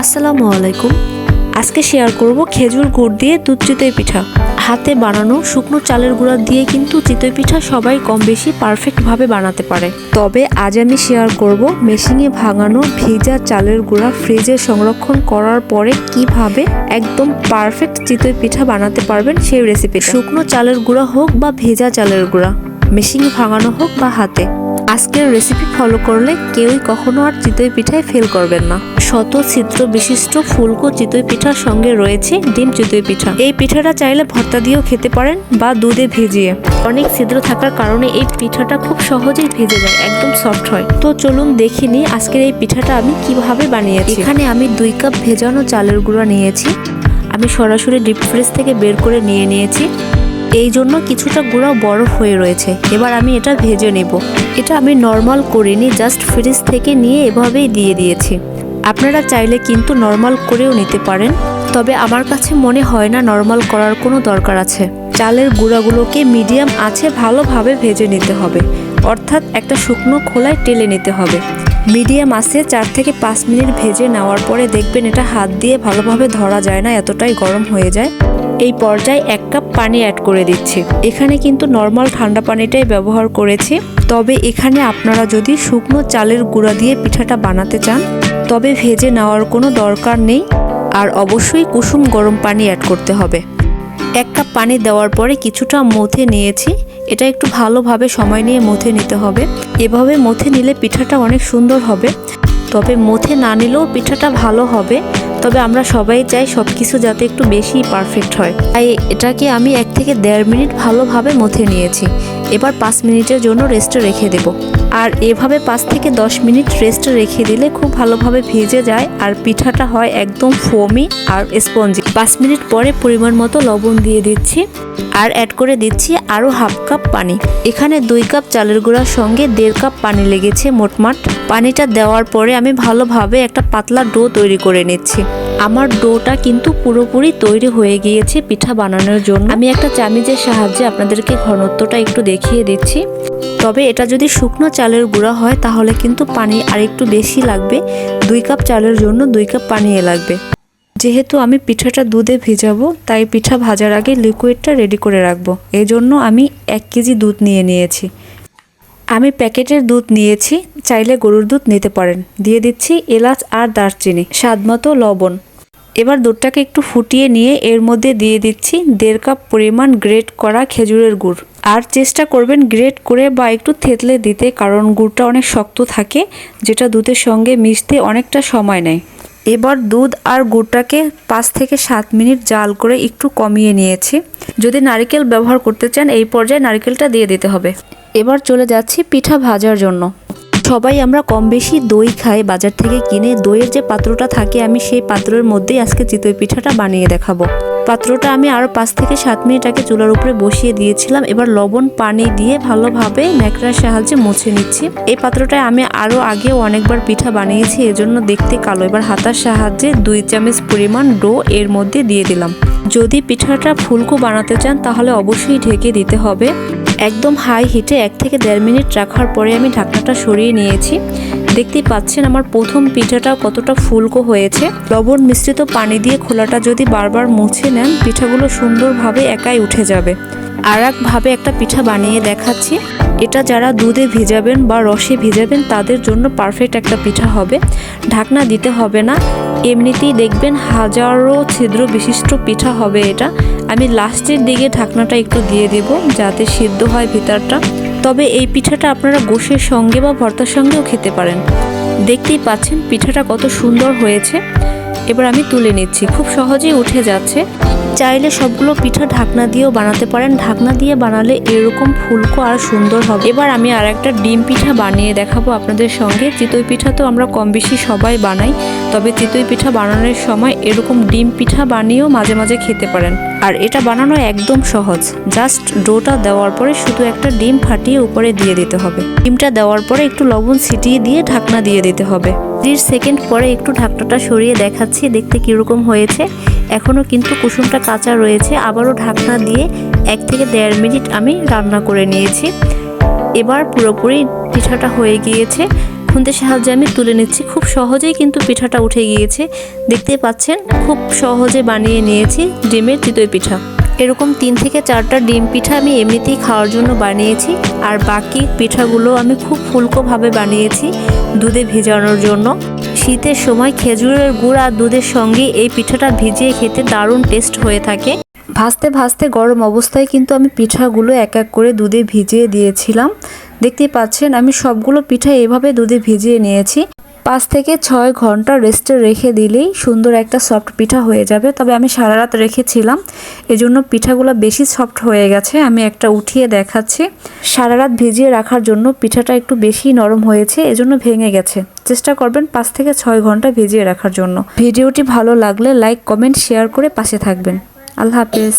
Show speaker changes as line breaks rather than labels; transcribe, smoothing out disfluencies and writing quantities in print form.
আসসালামু আলাইকুম। আজকে শেয়ার করব খেজুর গুড় দিয়ে দুধ চিতই পিঠা। হাতে বানানো শুকনো চালের গুঁড়া দিয়ে কিন্তু চিতই পিঠা সবাই কম বেশি পারফেক্টভাবে বানাতে পারে। তবে আজ আমি শেয়ার করব মেশিনে ভাঙানো ভেজা চালের গুঁড়া ফ্রিজে সংরক্ষণ করার পরে কিভাবে একদম পারফেক্ট চিতই পিঠা বানাতে পারবেন সেই রেসিপি। শুকনো চালের গুঁড়া হোক বা ভেজা চালের গুঁড়া, মেশিনে ভাঙানো হোক বা হাতে, আজকের রেসিপি ফলো করলে কেউই কখনো আর চিতই পিঠায় ফেল করবেন না। শত ছিদ্র বিশিষ্ট ফুলকো চিতই পিঠার সঙ্গে রয়েছে ডিম চিতই পিঠা। এই পিঠাটা চাইলে ভর্তা দিয়েও খেতে পারেন বা দুধে ভিজিয়ে। অনেক ছিদ্র থাকার কারণে এই পিঠাটা খুব সহজেই ভেজে যায়, একদম সফট হয়। তো চলুন দেখে নিই আজকের এই পিঠাটা আমি কিভাবে বানিয়েছি। এখানে আমি 2 কাপ ভেজানো চালের গুঁড়া নিয়েছি। আমি সরাসরি ডিপ ফ্রিজ থেকে বের করে নিয়েছি। এই জন্য কিছুটা গুঁড়া বরফ হয়ে রয়েছে। এবার আমি এটা ভেজে নেব। এটা আমি নর্মাল করিনি, জাস্ট ফ্রিজ থেকে নিয়ে এভাবেই দিয়ে দিয়েছি। আপনারা চাইলে কিন্তু নর্মাল করেও নিতে পারেন, তবে আমার কাছে মনে হয় না নর্মাল করার কোনো দরকার আছে। চালের গুঁড়াগুলোকে মিডিয়াম আঁচে ভালোভাবে ভেজে নিতে হবে, অর্থাৎ একটা শুকনো খোলায় টেলে নিতে হবে। মিডিয়াম আঁচে 4 থেকে 5 মিনিট ভেজে নেওয়ার পরে দেখবেন এটা হাত দিয়ে ভালোভাবে ধরা যায় না, এতটাই গরম হয়ে যায়। এই পর্যায়ে 1 কাপ পানি অ্যাড করে দিচ্ছি। এখানে কিন্তু নর্মাল ঠান্ডা পানিটাই ব্যবহার করেছি। তবে এখানে আপনারা যদি শুকনো চালের গুঁড়া দিয়ে পিঠাটা বানাতে চান তবে ভেজে নেওয়ার কোনো দরকার নেই, আর অবশ্যই কুসুম গরম পানি অ্যাড করতে হবে। 1 কাপ পানি দেওয়ার পরে কিছুটা মথে নিয়েছি। এটা একটু ভালোভাবে সময় নিয়ে মথে নিতে হবে। এভাবে মথে নিলে পিঠাটা অনেক সুন্দর হবে। তবে মথে না নিলেও পিঠাটা ভালো হবে, তবে আমরা সবাই চাই সব কিছু যাতে একটু বেশি পারফেক্ট হয়। তাই এটাকে আমি 1 থেকে 1.5 মিনিট ভালোভাবে মথে নিয়েছি। এবার 5 মিনিটের জন্য রেস্টে রেখে দেব। আর এভাবে 5 থেকে 10 মিনিট রেস্টে রেখে দিলে খুব ভালোভাবে ভেজে যায় আর পিঠাটা হয় একদম ফোমি আর স্পঞ্জি। 5 মিনিট পরে পরিমাণ মতো লবণ দিয়ে দিচ্ছি আর অ্যাড করে দিচ্ছি আরও 1/2 কাপ পানি। এখানে 2 কাপ চালের গুঁড়ার সঙ্গে 1.5 কাপ পানি লেগেছে মোটমাট। পানিটা দেওয়ার পরে আমি ভালোভাবে একটা পাতলা ডো তৈরি করে নিচ্ছি। আমার ডোটা কিন্তু পুরোপুরি তৈরি হয়ে গিয়েছে পিঠা বানানোর জন্য। আমি একটা চামিচের সাহায্যে আপনাদেরকে ঘনত্বটা একটু দেখিয়ে দিচ্ছি। তবে এটা যদি শুকনো চালের গুঁড়া হয় তাহলে কিন্তু পানি আর একটু বেশি লাগবে। 2 কাপ চালের জন্য 2 কাপ পানি লাগবে। যেহেতু আমি পিঠাটা দুধে ভিজাবো তাই পিঠা ভাজার আগে লিকুইডটা রেডি করে রাখবো। এই জন্য আমি 1 কেজি দুধ নিয়েছি। আমি প্যাকেটের দুধ নিয়েছি, চাইলে গরুর দুধ নিতে পারেন। দিয়ে দিচ্ছি এলাচ আর দারচিনি, স্বাদমতো লবণ। এবার দুধটাকে একটু ফুটিয়ে নিয়ে এর মধ্যে দিয়ে দিচ্ছি 1.5 কাপ পরিমাণ গ্রেট করা খেজুরের গুড়। আর চেষ্টা করবেন গ্রেট করে বা একটু থেতলে দিতে, কারণ গুড়টা অনেক শক্ত থাকে, যেটা দুধের সঙ্গে মিশতে অনেকটা সময় নেয়। এবার দুধ আর গুড়টাকে 5 থেকে 7 মিনিট জাল করে একটু কমিয়ে নিয়েছি। যদি নারকেল ব্যবহার করতে চান এই পর্যায়ে নারকেলটা দিয়ে দিতে হবে। এবার চলে যাচ্ছি পিঠা ভাজার জন্য। সবাই আমরা কম বেশি দই খাই বাজার থেকে কিনে। দইয়ের যে পাত্রটা থাকে আমি সেই পাত্রের মধ্যেই আজকে চিতই পিঠাটা বানিয়ে দেখাবো। পাত্রটা আমি আরও 5 থেকে 7 মিনিট আগে চুলার উপরে বসিয়ে দিয়েছিলাম। এবার লবণ পানি দিয়ে ভালোভাবে ন্যাকড়ার সাহায্যে মুছে নিচ্ছি। এই পাত্রটায় আমি আরও আগেও অনেকবার পিঠা বানিয়েছি, এজন্য দেখতে কালো। এবার হাতার সাহায্যে 2 চামচ পরিমাণ ডো এর মধ্যে দিয়ে দিলাম। যদি পিঠাটা ফুলকো বানাতে চান তাহলে অবশ্যই ঢেকে দিতে হবে। একদম হাই হিটে 1 থেকে 1.5 মিনিট রাখার পরে আমি ঢাকনাটা সরিয়ে নিয়েছি। দেখতেই পাচ্ছেন আমার প্রথম পিঠাটা কতটা ফুলকো হয়েছে। লবণ মিশ্রিত পানি দিয়ে খোলাটা যদি বারবার মুছে নেন পিঠাগুলো সুন্দরভাবে একাই উঠে যাবে। আর একভাবে একটা পিঠা বানিয়ে দেখাচ্ছি। এটা যারা দুধে ভিজাবেন বা রসে ভিজাবেন তাদের জন্য পারফেক্ট একটা পিঠা হবে। ঢাকনা দিতে হবে না, এমনিতেই দেখবেন হাজারো ছিদ্র বিশিষ্ট পিঠা হবে এটা। আমি লাস্টের দিকে ঢাকনাটা একটু দিয়ে দেব যাতে সিদ্ধ হয় ভিতরটা। তবে এই পিঠাটা আপনারা গোশের সঙ্গে বা ভর্তার সঙ্গেও খেতে পারেন। দেখতেই পাচ্ছেন পিঠাটা কত সুন্দর হয়েছে। এবার আমি তুলে নিচ্ছি, খুব সহজেই উঠে যাচ্ছে। চাইলে সবগুলো পিঠা ঢাকনা দিয়েও বানাতে পারেন। ঢাকনা দিয়ে বানালে এরকম ফুলকো আর সুন্দর হবে। এবার আমি আর একটা ডিম পিঠা বানিয়ে দেখাবো আপনাদের সঙ্গে। চিতই পিঠা তো আমরা কম বেশি সবাই বানাই, তবে চিতই পিঠা বানানোর সময় এরকম ডিম পিঠা বানিয়েও মাঝে মাঝে খেতে পারেন। আর এটা বানানো একদম সহজ। জাস্ট ডোটা দেওয়ার পরে শুধু একটা ডিম ফাটিয়ে উপরে দিয়ে দিতে হবে। ডিমটা দেওয়ার পরে একটু লবণ ছিটিয়ে দিয়ে ঢাকনা দিয়ে দিতে হবে। 30 সেকেন্ড পরে একটু ঢাকনাটা সরিয়ে দেখাচ্ছি দেখতে কীরকম হয়েছে। এখনও কিন্তু কুসুমটা কাঁচা রয়েছে। আবারও ঢাকনা দিয়ে 1 থেকে 1.5 মিনিট আমি রান্না করে নিয়েছি। এবার পুরোপুরি পিঠাটা হয়ে গিয়েছে। খুন্তির সাহায্যে আমি তুলে নিচ্ছি। খুব সহজেই কিন্তু পিঠাটা উঠে গিয়েছে, দেখতেই পাচ্ছেন। খুব সহজে বানিয়ে নিয়েছি ডিমের চিতই পিঠা। এরকম 3 থেকে 4টা ডিম পিঠা আমি এমনিতেই খাওয়ার জন্য বানিয়েছি, আর বাকি পিঠাগুলো আমি খুব ফুলকোভাবে বানিয়েছি দুধে ভেজানোর জন্য। শীতের সময় খেজুরের গুড় আর দুধের সঙ্গে এই পিঠাটা ভিজিয়ে খেতে দারুণ টেস্ট হয়ে থাকে। ভাজতে ভাজতে গরম অবস্থায় কিন্তু আমি পিঠাগুলো এক এক করে দুধে ভিজিয়ে দিয়েছিলাম। দেখতেই পাচ্ছেন আমি সবগুলো পিঠা এভাবে দুধে ভিজিয়ে নিয়েছি। 5 থেকে 6 ঘন্টা রেস্টে রেখে দিলেই সুন্দর একটা সফট পিঠা হয়ে যাবে। তবে আমি সারা রাত রেখেছিলাম, এজন্য পিঠাগুলো বেশি সফট হয়ে গেছে। আমি একটা উঠিয়ে দেখাচ্ছি। সারা রাত ভিজিয়ে রাখার জন্য পিঠাটা একটু বেশি নরম হয়েছে, এজন্য ভেঙে গেছে। চেষ্টা করবেন 5 থেকে 6 ঘন্টা ভিজিয়ে রাখার জন্য। ভিডিওটি ভালো লাগলে লাইক, কমেন্ট, শেয়ার করে পাশে থাকবেন। আল্লাহ হাফেজ।